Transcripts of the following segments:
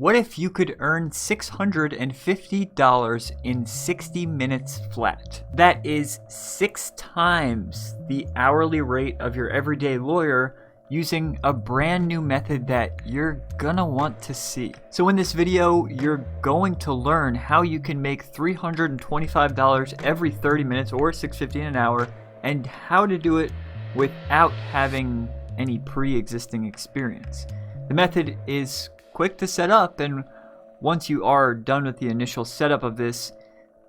What if you could earn $650 in 60 minutes flat? That is 6 times the hourly rate of your everyday lawyer using a brand new method that you're gonna want to see. So in this video, you're going to learn how you can make $325 every 30 minutes or $650 an hour, and how to do it without having any pre-existing experience. The method is quick to set up, and once you are done with the initial setup of this,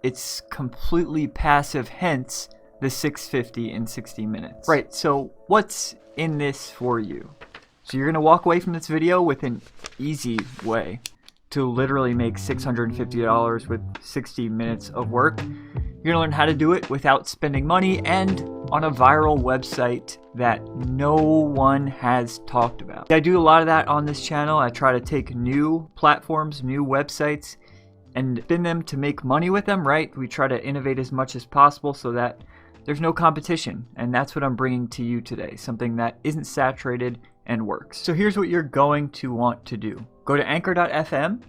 it's completely passive, hence the $650 in 60 minutes. Right, so what's in this for you? So you're gonna walk away from this video with an easy way to literally make $650 with 60 minutes of work. You're gonna learn how to do it without spending money and on a viral website that no one has talked about. I do a lot of that on this channel. I try to take new platforms, new websites, and spin them to make money with them, right? We try to innovate as much as possible so that there's no competition, and that's what I'm bringing to you today, something that isn't saturated and works. So here's what you're going to want to do. Go to anchor.fm.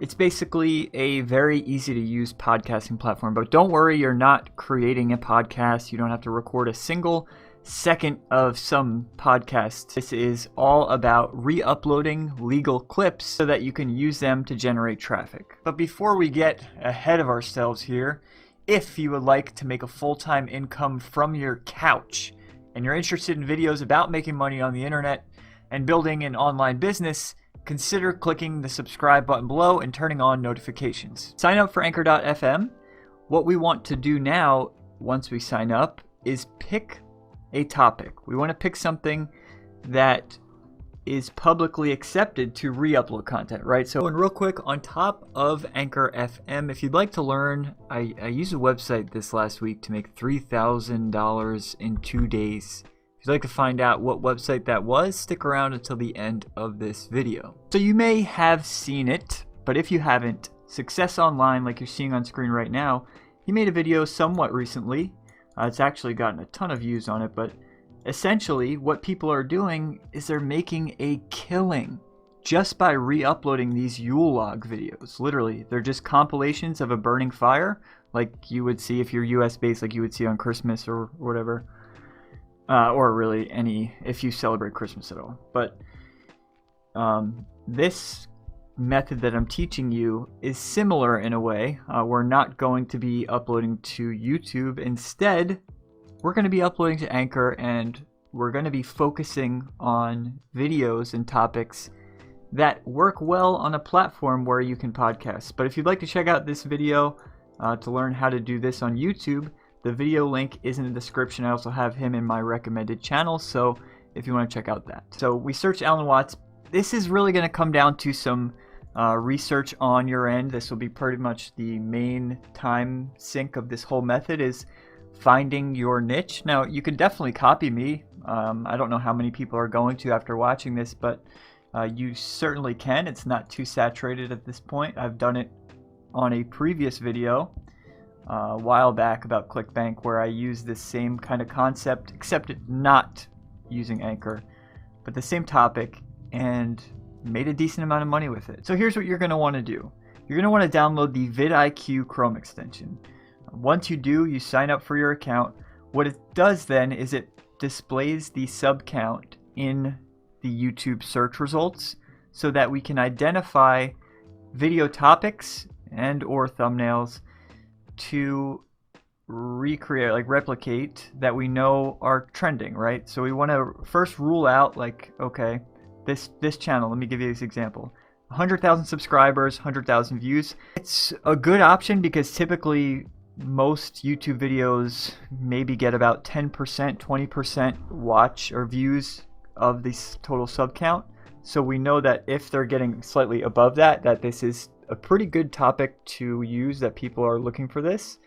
It's basically a very easy to use podcasting platform, but don't worry, you're not creating a podcast. You don't have to record a single second of some podcast. This is all about re-uploading legal clips so that you can use them to generate traffic. But before we get ahead of ourselves here, if you would like to make a full-time income from your couch and you're interested in videos about making money on the internet and building an online business, consider clicking the subscribe button below and turning on notifications. Sign up for anchor.fm. What we want to do now, once we sign up, is pick a topic. We want to pick something that is publicly accepted to re-upload content, right? So, and real quick, on top of Anchor FM, if you'd like to learn, I used a website this last week to make $3,000 in 2 days. If you'd like to find out what website that was, stick around until the end of this video. So you may have seen it, but if you haven't, Success Online, like you're seeing on screen right now, he made a video somewhat recently. It's actually gotten a ton of views on it, but essentially what people are doing is they're making a killing just by re-uploading these Yule log videos. Literally, they're just compilations of a burning fire, like you would see if you're US based, like you would see on Christmas or whatever. Or really any, if you celebrate Christmas at all. But this method that I'm teaching you is similar in a way. We're not going to be uploading to YouTube. Instead, we're going to be uploading to Anchor, and we're going to be focusing on videos and topics that work well on a platform where you can podcast. But if you'd like to check out this video to learn how to do this on YouTube, the video link is in the description. I also have him in my recommended channel, so if you want to check out that. So we searched Alan Watts. This is really going to come down to some research on your end. This will be pretty much the main time sink of this whole method, is finding your niche. Now, you can definitely copy me. I don't know how many people are going to after watching this, but you certainly can. It's not too saturated at this point. I've done it on a previous video a while back about ClickBank, where I use this same kind of concept, except it not using Anchor, but the same topic, and made a decent amount of money with it. So here's what you're going to want to do. You're going to want to download the vidIQ Chrome extension. Once you do, you sign up for your account. What it does then is it displays the sub count in the YouTube search results so that we can identify video topics and or thumbnails to recreate, like replicate, that we know are trending, right? So we want to first rule out, like, okay, this channel, let me give you this example. 100,000 subscribers, 100,000 views. It's a good option because typically most YouTube videos maybe get about 10%, 20% watch or views of this total sub count. So we know that if they're getting slightly above that, that this is a pretty good topic to use, that people are looking for this.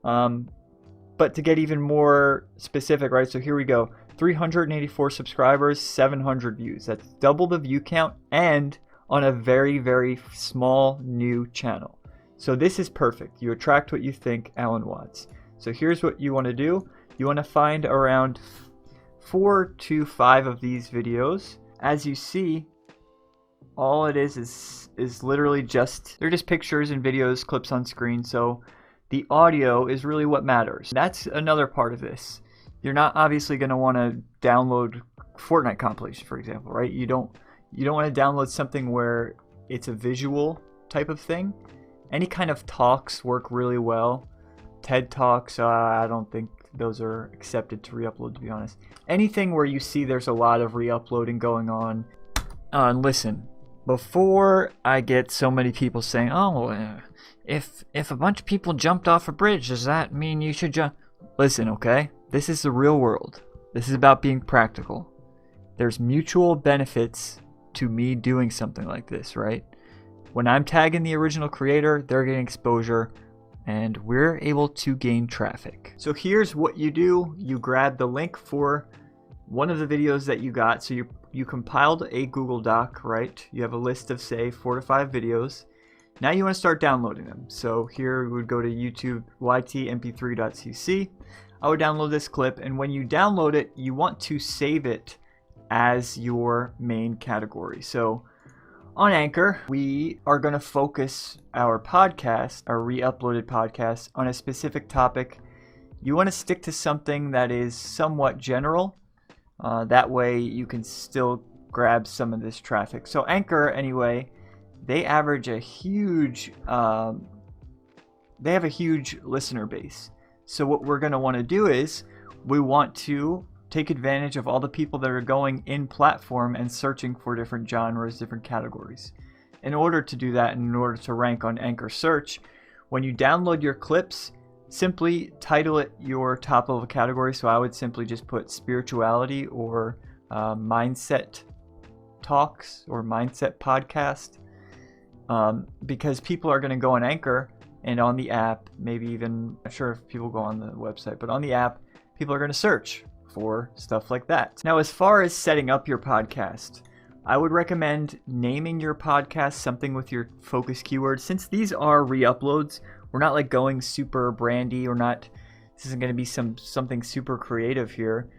But to get even more specific, right? So here we go. 384 subscribers, 700 views. That's double the view count and on a very, very small new channel. So this is perfect. You attract what you think, Alan Watts. So here's what you want to do. You want to find around 4 to 5 of these videos. As you see, all it is literally they're just pictures and videos, clips on screen. So the audio is really what matters. That's another part of this. You're not obviously going to want to download Fortnite compilation, for example, right? You don't want to download something where it's a visual type of thing. Any kind of talks work really well. TED Talks, I don't think those are accepted to re-upload, to be honest. Anything where you see there's a lot of re-uploading going on. And listen, before I get so many people saying, oh, if a bunch of people jumped off a bridge, does that mean you should jump? Listen, okay? This is the real world. This is about being practical. There's mutual benefits to me doing something like this, right? When I'm tagging the original creator, they're getting exposure, and we're able to gain traffic. So here's what you do. You grab the link for one of the videos that you got. So you compiled a Google Doc, right? You have a list of, say, 4 to 5 videos. Now you want to start downloading them. So here we would go to YouTube ytmp3.cc. I would download this clip, and when you download it, you want to save it as your main category. So on Anchor, we are going to focus our podcast, our re-uploaded podcast, on a specific topic. You want to stick to something that is somewhat general. That way you can still grab some of this traffic. So Anchor, anyway, they average a huge, they have a huge listener base. So what we're going to want to do is we want to take advantage of all the people that are going in platform and searching for different genres, different categories. In order to do that, and in order to rank on Anchor search, when you download your clips, simply title it your top level category. So I would simply just put spirituality or mindset talks or mindset podcast, because people are going to go on Anchor and on the app, maybe even, not sure if people go on the website, but on the app, people are going to search for stuff like that. Now, as far as setting up your podcast, I would recommend naming your podcast something with your focus keywords. Since these are re-uploads, we're not like going super brandy, this isn't going to be something super creative here.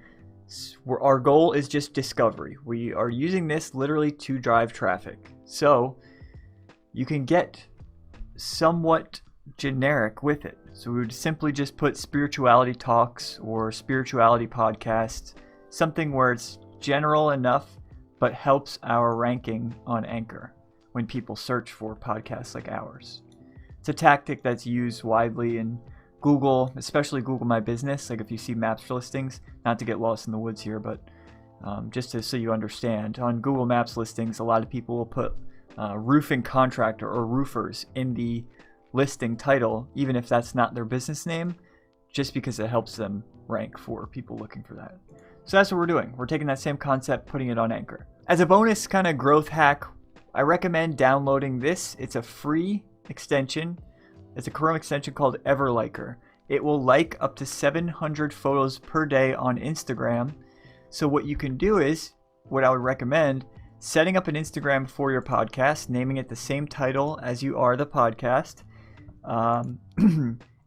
Our goal is just discovery. We are using this literally to drive traffic. So you can get somewhat generic with it. So we would simply just put spirituality talks or spirituality podcasts, something where it's general enough but helps our ranking on Anchor when people search for podcasts like ours. It's a tactic that's used widely in Google, especially Google My Business. Like if you see maps for listings, not to get lost in the woods here, but so you understand, on Google Maps listings, a lot of people will put roofing contractor or roofers in the listing title, even if that's not their business name, just because it helps them rank for people looking for that. So that's what we're doing. We're taking that same concept, putting it on Anchor. As a bonus kind of growth hack, I recommend downloading this. It's a free extension. It's a Chrome extension called Everliker. It will like up to 700 photos per day on Instagram. So what you can do is, what I would recommend, setting up an Instagram for your podcast, naming it the same title as you are the podcast,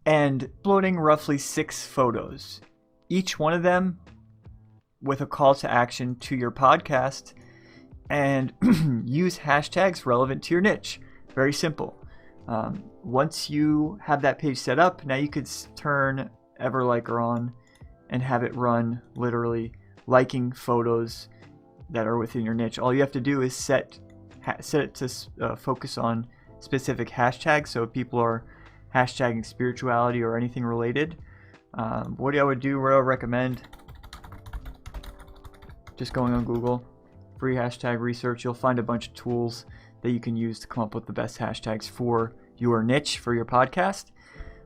and uploading roughly 6 photos, each one of them with a call to action to your podcast, and use hashtags relevant to your niche. Very simple. Once you have that page set up, now you could turn Everliker on and have it run literally liking photos that are within your niche. All you have to do is set it to focus on specific hashtags. So if people are hashtagging spirituality or anything related, what I would recommend, just going on Google, free hashtag research, you'll find a bunch of tools that you can use to come up with the best hashtags for your niche, for your podcast.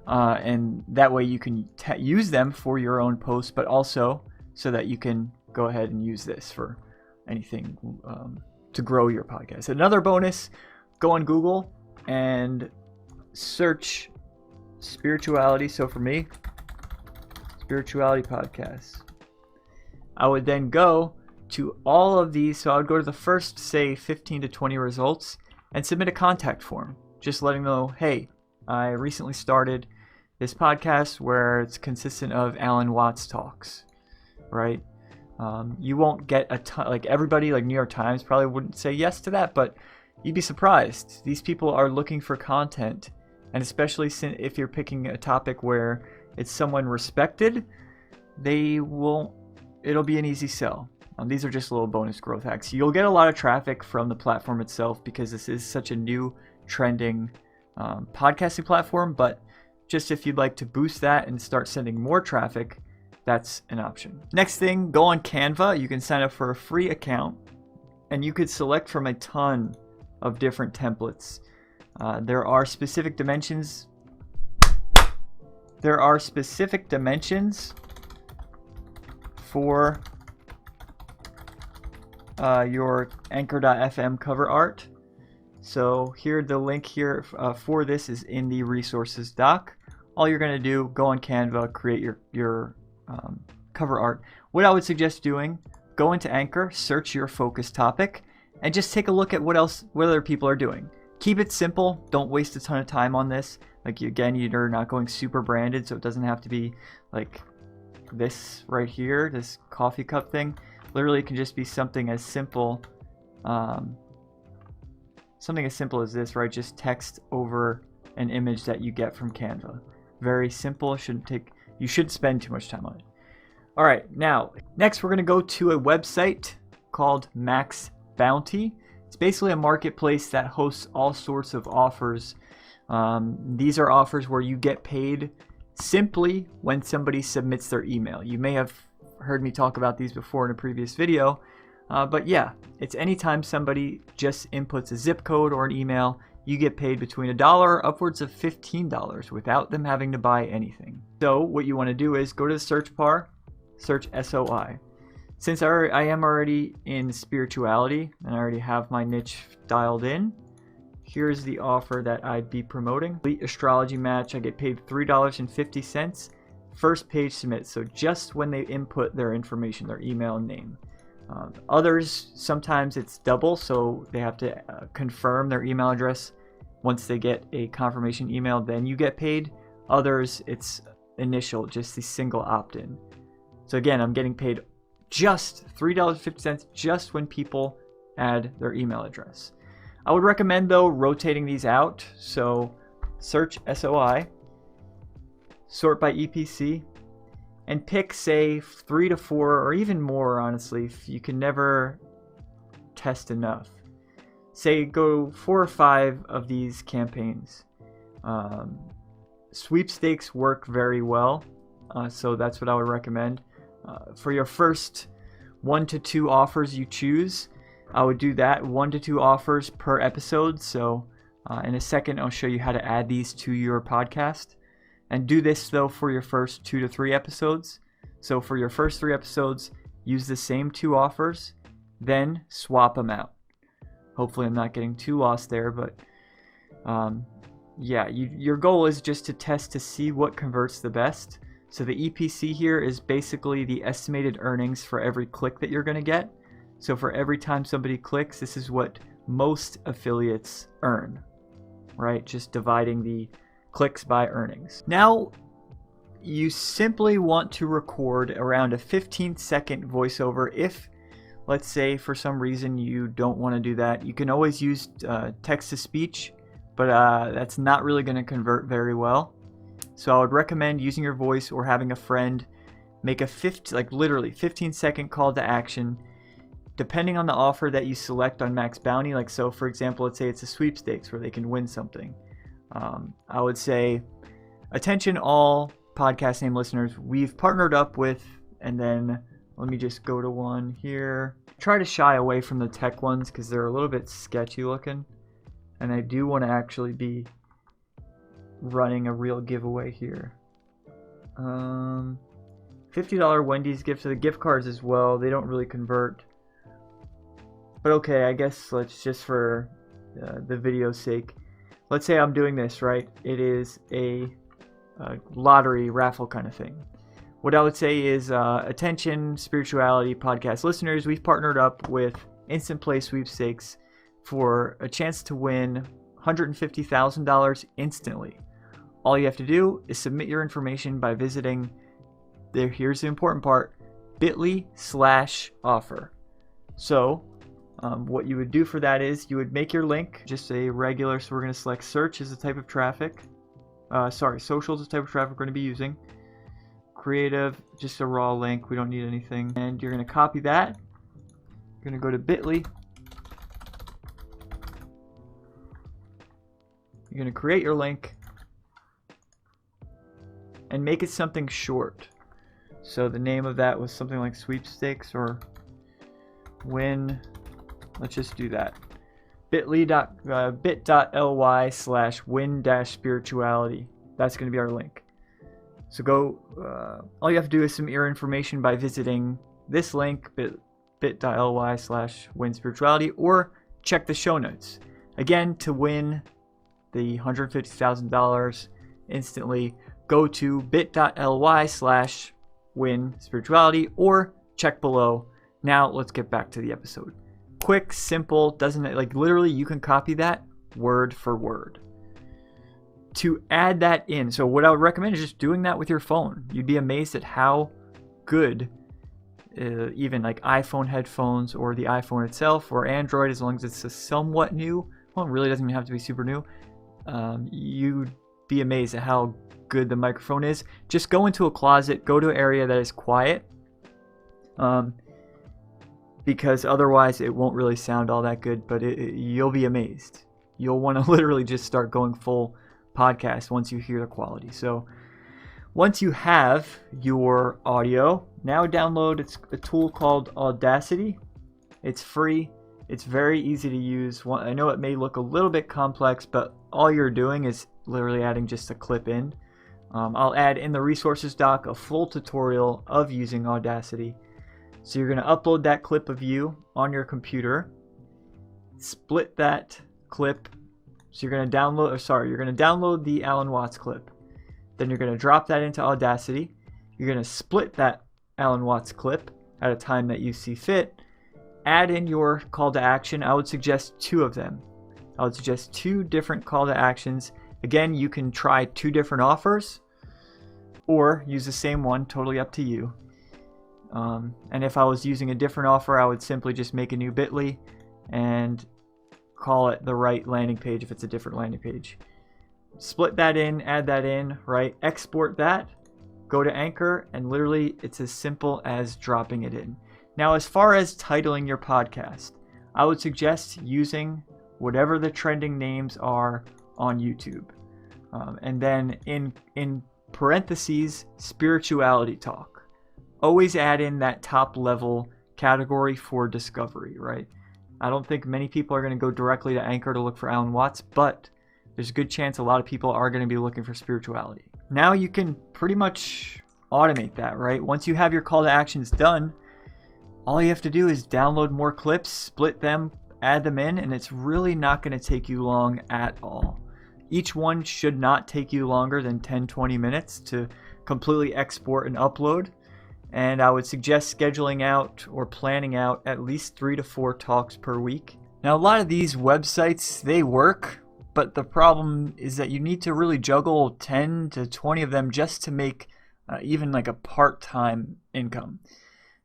And that way you can use them for your own posts, but also so that you can go ahead and use this for anything to grow your podcast. Another bonus, go on Google and search spirituality. So for me, spirituality podcasts. I would then go to all of these. So I would go to the first, say, 15 to 20 results and submit a contact form, just letting them know, hey, I recently started this podcast where it's consistent of Alan Watts talks, right? You won't get a ton, like everybody, like New York Times probably wouldn't say yes to that, but you'd be surprised. These people are looking for content, and especially if you're picking a topic where it's someone respected, it'll be an easy sell. These are just little bonus growth hacks. You'll get a lot of traffic from the platform itself because this is such a new trending podcasting platform, but just if you'd like to boost that and start sending more traffic, that's an option. Next thing, go on Canva. You can sign up for a free account and you could select from a ton of different templates. There are specific dimensions. For your Anchor.fm cover art. So here, the link here for this is in the resources doc. All you're going to do, go on Canva, create your cover art. What I would suggest doing, go into Anchor, search your focus topic, and just take a look at what other people are doing. Keep it simple. Don't waste a ton of time on this. Like, again, you're not going super branded, so it doesn't have to be like this right here, this coffee cup thing. Literally, it can just be something as simple as this, right? Just text over an image that you get from Canva. Very simple. You shouldn't spend too much time on it. All right, now next we're going to go to a website called Max Bounty. It's basically a marketplace that hosts all sorts of offers. These are offers where you get paid simply when somebody submits their email. You may have heard me talk about these before in a previous video, but yeah, it's anytime somebody just inputs a zip code or an email, you get paid between $1 upwards of $15 without them having to buy anything. So what you want to do is go to the search bar, search SOI. Since I am already in spirituality and I already have my niche dialed in, here's the offer that I'd be promoting. Elite astrology match. I get paid $3.50. First page submit. So just when they input their information, their email and name. Others, sometimes it's double, so they have to confirm their email address. Once they get a confirmation email, then you get paid. Others, it's initial, just the single opt-in. So again, I'm getting paid just $3.50 just when people add their email address. I would recommend, though, rotating these out. So search SOI, sort by EPC, and pick, say, 3 to 4 or even more, honestly. You can never test enough. Say go 4 or 5 of these campaigns. Sweepstakes work very well, so that's what I would recommend. For your first 1 to 2 offers you choose, I would do that, 1 to 2 offers per episode. So in a second, I'll show you how to add these to your podcast. And do this, though, for your first 2 to 3 episodes. So for your first 3 episodes, use the same 2 offers, then swap them out. Hopefully I'm not getting too lost there, but yeah, your goal is just to test to see what converts the best. So the EPC here is basically the estimated earnings for every click that you're going to get. So for every time somebody clicks, this is what most affiliates earn, right? Just dividing the clicks by earnings. Now, you simply want to record around a 15-second voiceover. If, let's say, for some reason you don't want to do that, you can always use text-to-speech, but that's not really going to convert very well. So I would recommend using your voice or having a friend make a literally 15-second call to action, depending on the offer that you select on Max Bounty. Like, so for example, let's say it's a sweepstakes where they can win something. I would say, attention all podcast name listeners, we've partnered up with, and then let me just go to one here. Try to shy away from the tech ones because they're a little bit sketchy looking, and I do want to actually be running a real giveaway here. $50 Wendy's gift, so the gift cards as well, they don't really convert, but okay, I guess let's just, for the video's sake, let's say I'm doing this, right? It is a lottery raffle kind of thing. What I would say is, attention spirituality podcast listeners, we've partnered up with Instant Play Sweepstakes for a chance to win $150,000 instantly. All you have to do is submit your information by visiting here's the important part, bit.ly/offer. So What you would do for that is you would make your link just a regular, so we're going to select search as the type of traffic. Social is the type of traffic we're going to be using. Creative, just a raw link, we don't need anything. And you're going to copy that. You're going to go to bit.ly. You're going to create your link and make it something short. So the name of that was something like sweepstakes or win. Let's just do that. bit.ly/win-spirituality. That's going to be our link. So go, all you have to do is submit your information by visiting this link, bit.ly/win-spirituality, or check the show notes. Again, to win the $150,000 instantly, go to bit.ly/win-spirituality or check below. Now let's get back to the episode. Quick, simple, doesn't it? Like literally you can copy that word for word. To add that in, so what I would recommend is just doing that with your phone. You'd be amazed at how good even like iPhone headphones or the iPhone itself or Android, as long as it's a somewhat new, well, it really doesn't even have to be super new. You'd be amazed at how good the microphone is. Just go into a closet, go to an area that is quiet, because otherwise it won't really sound all that good, but you'll be amazed. You'll want to literally just start going full podcast once you hear the quality. So once you have your audio, now download a tool called Audacity. It's free. It's very easy to use. I know it may look a little bit complex, but all you're doing is literally adding just a clip in. I'll add in the resources doc a full tutorial of using Audacity. So you're going to upload that clip of you on your computer, split that clip. So you're going to download the Alan Watts clip. Then you're going to drop that into Audacity. You're going to split that Alan Watts clip at a time that you see fit. Add in your call to action. I would suggest 2 of them. I would suggest 2 different call to actions. Again, you can try 2 different offers or use the same one, totally up to you. And if I was using a different offer, I would simply just make a new bit.ly and call it the right landing page if it's a different landing page. Split that in, add that in, right? Export that, go to Anchor, and literally it's as simple as dropping it in. Now, as far as titling your podcast, I would suggest using whatever the trending names are on YouTube. And then in parentheses, spirituality talk. Always add in that top level category for discovery, right? I don't think many people are going to go directly to Anchor to look for Alan Watts, but there's a good chance a lot of people are going to be looking for spirituality. Now you can pretty much automate that, right? Once you have your call to actions done, all you have to do is download more clips, split them, add them in, and it's really not going to take you long at all. Each one should not take you longer than 10-20 minutes to completely export and upload. And I would suggest scheduling out or planning out at least 3 to 4 talks per week. Now, a lot of these websites, they work, but the problem is that you need to really juggle 10 to 20 of them just to make even like a part-time income.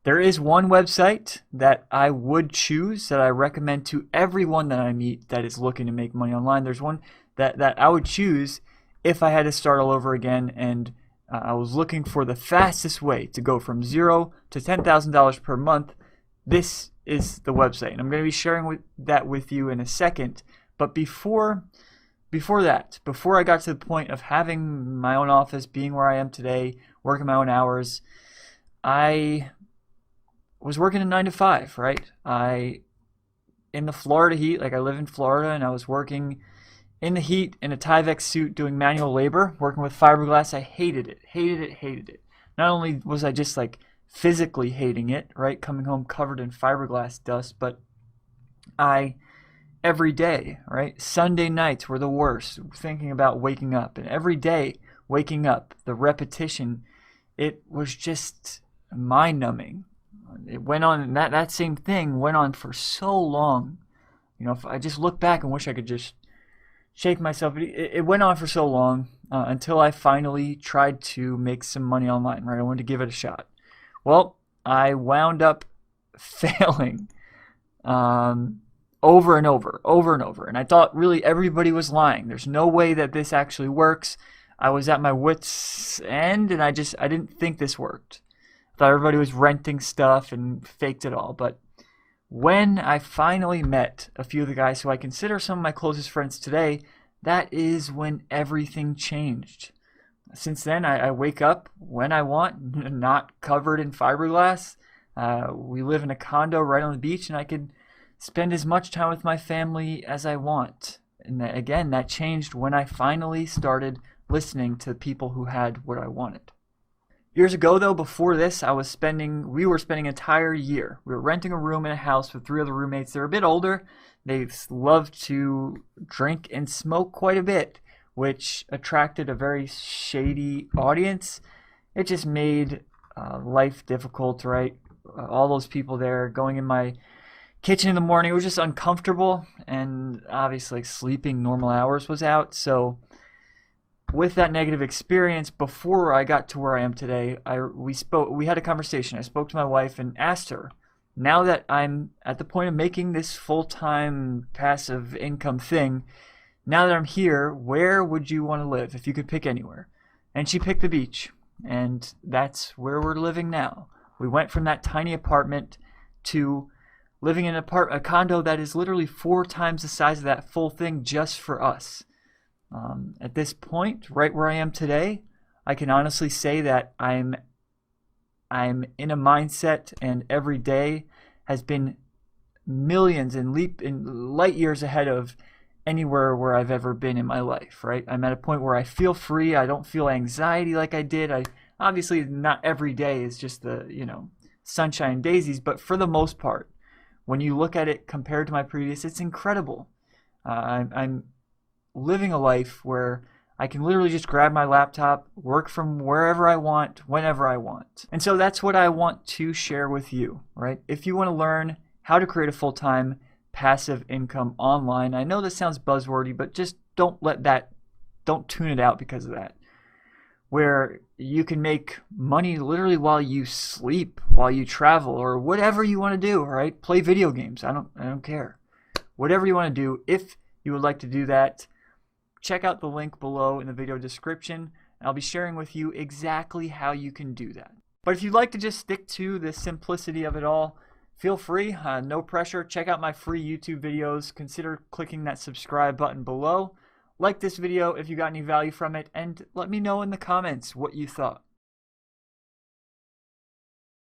There is one website that I would choose that I recommend to everyone that I meet that is looking to make money online. There's one that I would choose if I had to start all over again, and I was looking for the fastest way to go from $0 to $10,000 per month. This is the website, and I'm going to be sharing that with you in a second. But before I got to the point of having my own office, being where I am today, working my own hours, I was working a 9 to 5, right? In the Florida heat, like I live in Florida, and I was working in the heat in a Tyvek suit doing manual labor, working with fiberglass. I hated it. Not only was I just like physically hating it, right, coming home covered in fiberglass dust, but every day, right, Sunday nights were the worst, thinking about waking up. And every day waking up, the repetition, it was just mind-numbing. It went on, and that same thing went on for so long. You know, if I just look back and wish I could just shake myself. It went on for so long until I finally tried to make some money online, right? I wanted to give it a shot. Well, I wound up failing. over and over. And I thought really everybody was lying. There's no way that this actually works. I was at my wits' end, and I didn't think this worked. I thought everybody was renting stuff and faked it all. But when I finally met a few of the guys who I consider some of my closest friends today, that is when everything changed. Since then, I wake up when I want, not covered in fiberglass. We live in a condo right on the beach, and I can spend as much time with my family as I want. And that changed when I finally started listening to people who had what I wanted. Years ago, though, before this, we were spending an entire year. We were renting a room in a house with 3 other roommates. They were a bit older. They loved to drink and smoke quite a bit, which attracted a very shady audience. It just made life difficult, right? All those people there going in my kitchen in the morning, it was just uncomfortable, and obviously sleeping normal hours was out. So with that negative experience, before I got to where I am today, we had a conversation. I spoke to my wife and asked her, now that I'm at the point of making this full-time passive income thing, now that I'm here, where would you want to live if you could pick anywhere? And she picked the beach, and that's where we're living now. We went from that tiny apartment to living in a condo that is literally 4 times the size of that full thing just for us. At this point, right where I am today, I can honestly say that I'm in a mindset, and every day has been millions and light years ahead of anywhere where I've ever been in my life, right? I'm at a point where I feel free. I don't feel anxiety like I did. Obviously not every day is just the, sunshine and daisies, but for the most part, when you look at it compared to my previous, it's incredible. I'm living a life where I can literally just grab my laptop, work from wherever I want, whenever I want. And so that's what I want to share with you, right? If you want to learn how to create a full-time passive income online, I know this sounds buzzwordy, but just don't tune it out because of that. Where you can make money literally while you sleep, while you travel, or whatever you want to do, right? Play video games. I don't care. Whatever you want to do, if you would like to do that, check out the link below in the video description. I'll be sharing with you exactly how you can do that. But if you'd like to just stick to the simplicity of it all, feel free, no pressure. Check out my free YouTube videos. Consider clicking that subscribe button below. Like this video if you got any value from it, and let me know in the comments what you thought.